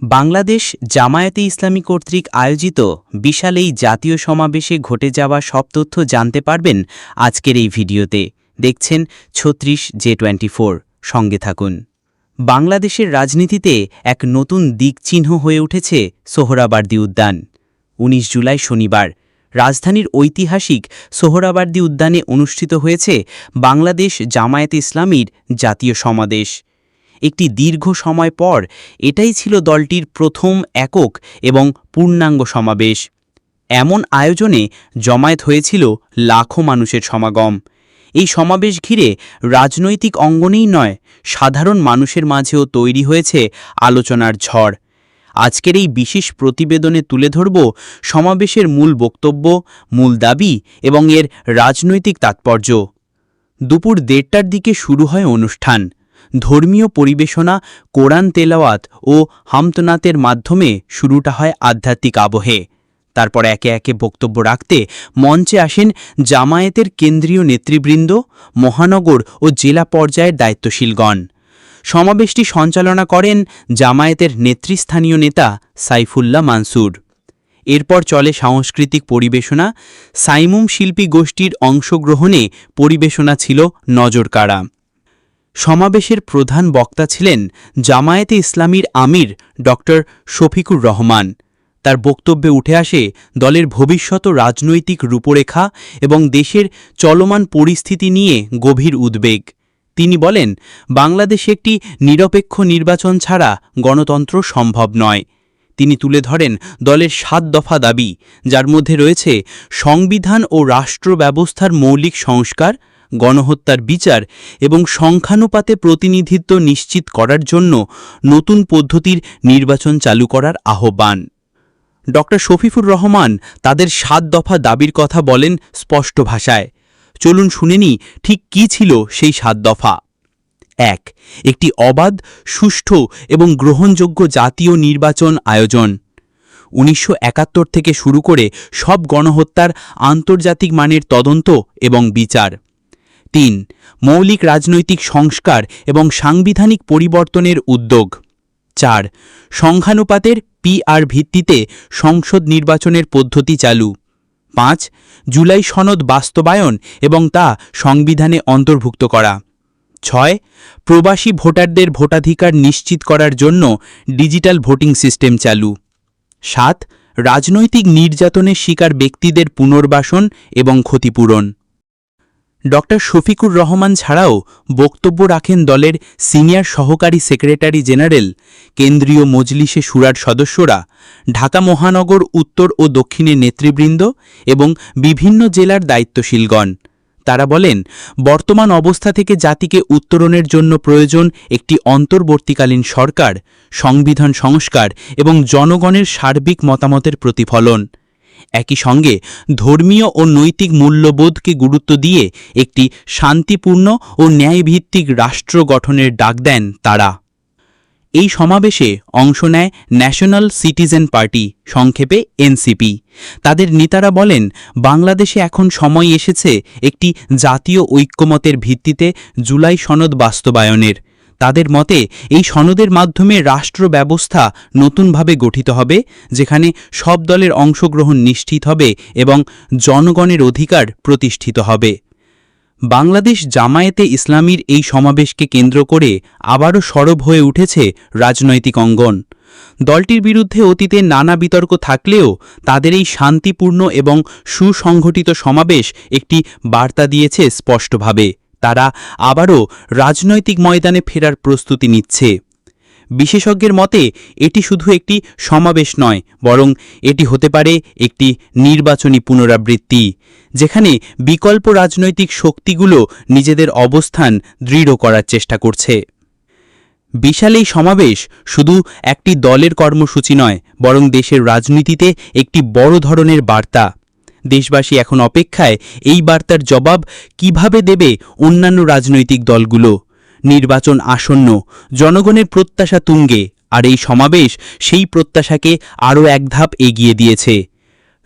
বাংলাদেশ জামায়াতে ইসলামী কর্তৃক আয়োজিত বিশাল এই জাতীয় সমাবেশে ঘটে যাওয়া সব তথ্য জানতে পারবেন আজকের এই ভিডিওতে। দেখছেন 36J24, সঙ্গে থাকুন। বাংলাদেশের রাজনীতিতে এক নতুন দিকচিহ্ন হয়ে উঠেছে সোহরাওয়ার্দী উদ্যান। ১৯ জুলাই শনিবার রাজধানীর ঐতিহাসিক সোহরাওয়ার্দী উদ্যানে অনুষ্ঠিত হয়েছে বাংলাদেশ জামায়াতে ইসলামীর জাতীয় সমাবেশ। একটি দীর্ঘ সময় পর এটাই ছিল দলটির প্রথম একক এবং পূর্ণাঙ্গ সমাবেশ। এমন আয়োজনে জমায়েত হয়েছিল লাখো মানুষের সমাগম। এই সমাবেশ ঘিরে রাজনৈতিক অঙ্গনেই নয়, সাধারণ মানুষের মাঝেও তৈরি হয়েছে আলোচনার ঝড়। আজকের এই বিশেষ প্রতিবেদনে তুলে ধরব সমাবেশের মূল বক্তব্য, মূল দাবি এবং এর রাজনৈতিক তাৎপর্য। দুপুর ১:৩০টার দিকে শুরু হয় অনুষ্ঠান। ধর্মীয় পরিবেশনা, কোরআন তেলাওয়াত ও হামতনাতের মাধ্যমে শুরুটা হয় আধ্যাত্মিক আবহে। তারপর একে একে বক্তব্য রাখতে মঞ্চে আসেন জামায়াতের কেন্দ্রীয় নেতৃবৃন্দ, মহানগর ও জেলা পর্যায়ের দায়িত্বশীলগণ। সমাবেশটি সঞ্চালনা করেন জামায়াতের নেতৃস্থানীয় নেতা সাইফুল্লাহ মানসুর। এরপর চলে সাংস্কৃতিক পরিবেশনা। সাইমুম শিল্পী গোষ্ঠীর অংশগ্রহণে পরিবেশনা ছিল নজরকাড়া। সমাবেশের প্রধান বক্তা ছিলেন জামায়াতে ইসলামীর আমির ডক্টর শফিকুর রহমান। তার বক্তব্যে উঠে আসে দলের ভবিষ্যৎ রাজনৈতিক রূপরেখা এবং দেশের চলমান পরিস্থিতি নিয়ে গভীর উদ্বেগ। তিনি বলেন, বাংলাদেশে একটি নিরপেক্ষ নির্বাচন ছাড়া গণতন্ত্র সম্ভব নয়। তিনি তুলে ধরেন দলের ৭ দফা দাবি, যার মধ্যে রয়েছে সংবিধান ও রাষ্ট্র ব্যবস্থার মৌলিক সংস্কার, গণহত্যার বিচার এবং সংখ্যানুপাতে প্রতিনিধিত্ব নিশ্চিত করার জন্য নতুন পদ্ধতির নির্বাচন চালু করার আহ্বান। ডক্টর শফিকুর রহমান তাদের ৭ দফা দাবির কথা বলেন স্পষ্ট ভাষায়। চলুন শুনে নিই ঠিক কী ছিল সেই ৭ দফা। ১. একটি অবাধ, সুষ্ঠু এবং গ্রহণযোগ্য জাতীয় নির্বাচন আয়োজন। ১৯৭১ থেকে শুরু করে সব গণহত্যার আন্তর্জাতিক মানের তদন্ত এবং বিচার। ৩. মৌলিক রাজনৈতিক সংস্কার এবং সাংবিধানিক পরিবর্তনের উদ্যোগ। ৪. সংখ্যানুপাতের PR ভিত্তিতে সংসদ নির্বাচনের পদ্ধতি চালু। ৫. জুলাই সনদ বাস্তবায়ন এবং তা সংবিধানে অন্তর্ভুক্ত করা। ৬. প্রবাসী ভোটারদের ভোটাধিকার নিশ্চিত করার জন্য ডিজিটাল ভোটিং সিস্টেম চালু। ৭. রাজনৈতিক নির্যাতনের শিকার ব্যক্তিদের পুনর্বাসন এবং ক্ষতিপূরণ। ডক্টর শফিকুর রহমান ছাড়াও বক্তব্য রাখেন দলের সিনিয়র সহকারী সেক্রেটারি জেনারেল, কেন্দ্রীয় মজলিসে শুরার সদস্যরা, ঢাকা মহানগর উত্তর ও দক্ষিণের নেতৃবৃন্দ এবং বিভিন্ন জেলার দায়িত্বশীলগণ। তারা বলেন, বর্তমান অবস্থা থেকে জাতিকে উত্তরণের জন্য প্রয়োজন একটি অন্তর্বর্তীকালীন সরকার, সংবিধান সংস্কার এবং জনগণের সার্বিক মতামতের প্রতিফলন। একই সঙ্গে ধর্মীয় ও নৈতিক মূল্যবোধকে গুরুত্ব দিয়ে একটি শান্তিপূর্ণ ও ন্যায়ভিত্তিক রাষ্ট্র গঠনের ডাক দেন তারা। এই সমাবেশে অংশ নেয় ন্যাশনাল সিটিজেন পার্টি, সংক্ষেপে NCP। তাদের নেতারা বলেন, বাংলাদেশে এখন সময় এসেছে একটি জাতীয় ঐক্যমতের ভিত্তিতে জুলাই সনদ বাস্তবায়নের। তাদের মতে এই সনদের মাধ্যমে রাষ্ট্র ব্যবস্থা নতুনভাবে গঠিত হবে, যেখানে সব দলের অংশগ্রহণ নিশ্চিত হবে এবং জনগণের অধিকার প্রতিষ্ঠিত হবে। বাংলাদেশ জামায়াতে ইসলামীর এই সমাবেশকে কেন্দ্র করে আবারও সরব হয়ে উঠেছে রাজনৈতিক অঙ্গন। দলটির বিরুদ্ধে অতীতে নানা বিতর্ক থাকলেও তাদের এই শান্তিপূর্ণ এবং সুসংগঠিত সমাবেশ একটি বার্তা দিয়েছে স্পষ্টভাবে। তারা আবারও রাজনৈতিক ময়দানে ফেরার প্রস্তুতি নিচ্ছে। বিশেষজ্ঞের মতে এটি শুধু একটি সমাবেশ নয়, বরং এটি হতে পারে একটি নির্বাচনী পুনরাবৃত্তি, যেখানে বিকল্প রাজনৈতিক শক্তিগুলো নিজেদের অবস্থান দৃঢ় করার চেষ্টা করছে। বিশাল এই সমাবেশ শুধু একটি দলের কর্মসূচি নয়, বরং দেশের রাজনীতিতে একটি বড় ধরনের বার্তা। দেশবাসী এখন অপেক্ষায় এই বার্তার জবাব কিভাবে দেবে অন্যান্য রাজনৈতিক দলগুলো। নির্বাচন আসন্ন, জনগণের প্রত্যাশা তুঙ্গে, আর এই সমাবেশ সেই প্রত্যাশাকে আরও এক ধাপ এগিয়ে দিয়েছে।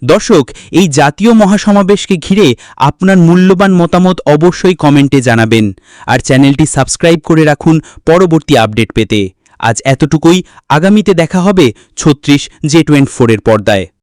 দর্শক, এই জাতীয় মহাসমাবেশকে ঘিরে আপনার মূল্যবান মতামত অবশ্যই কমেন্টে জানাবেন, আর চ্যানেলটি সাবস্ক্রাইব করে রাখুন পরবর্তী আপডেট পেতে। আজ এতটুকুই, আগামীতে দেখা হবে 36 J24 এর পর্দায়।